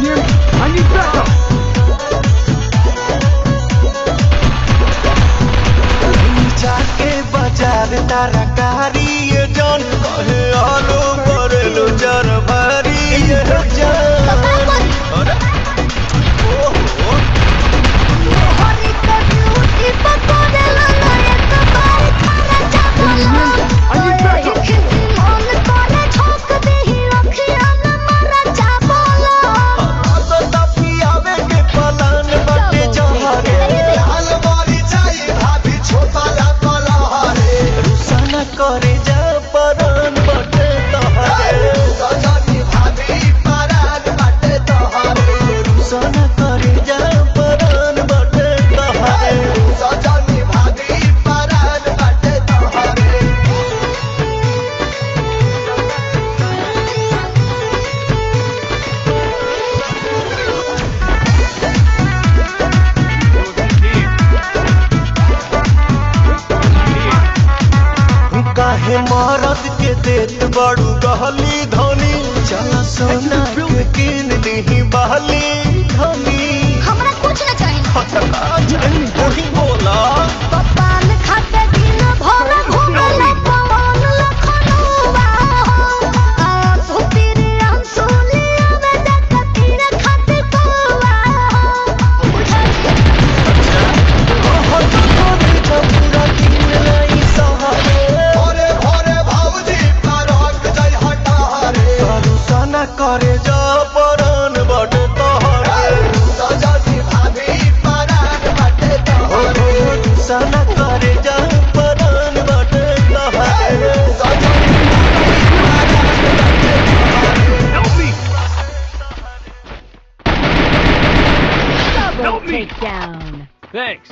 hear me? I need backup! जाके बाजार तारा कारी ये जान कहे आलो करेलो जर भारी ये जान अरे ओहो हरी का ब्यूटी पकोड़े लाला ये तो बार खाना चावला I need backup! किसी मन करे ठोक दे ही अखियां न मारा चावला तो तफी आवे के पलान बटे जहारे अलमारी चाहिए भाभी छोटा ला कलहारे रुसाना करे जा परान बटे तहारे सजनी भाभी परान बटे तहारे रुसाना करे जा परान बटे तहारे सजनी भाभी परान बटे तहारे काहे मरद के देत बड़ू गहली धनी चला सोना के किन दही बहली धनी हमरा कुछ न चाहिए वही बोला पपान खाते दिन भर घूमला पवन लखनऊवा आ धोतीरी अंसुलिया में देख तीर खाते कोवा पूरा दिन लाई सहारे भोरे भोरे भाऊजी पारक जय हटारे रुसाना करे जा परान बटे तोहरे सजनी भाभी परान बटे तोहरे रुसाना करे जा परान बटे तोहरे सजनी Help me! Double Help me! takedown. Thanks.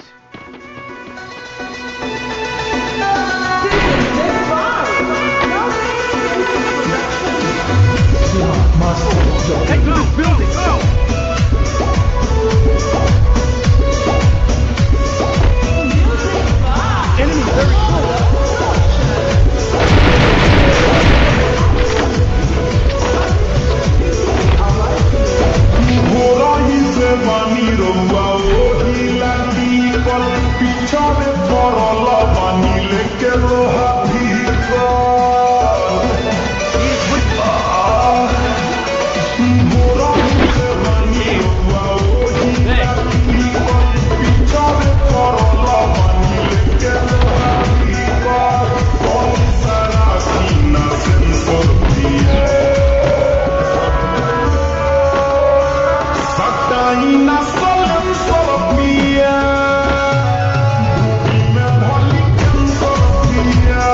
Take to this building! Go! Enemy very close! Horahi se maniro bao hilati kol pichare parola manile ke lohathi ko Horahi se maniro bao hilati kol pichare parola manile ke lohathi ko kol sarasina sensor diye Saktaina solam solopia Me bholikan solopia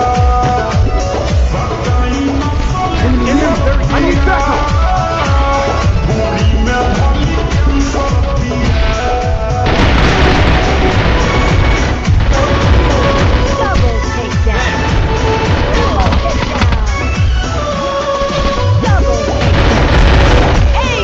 Saktaina solam I need backup! Me bholikan solopia Double takedown. Double takedown. Hey!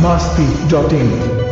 masti.in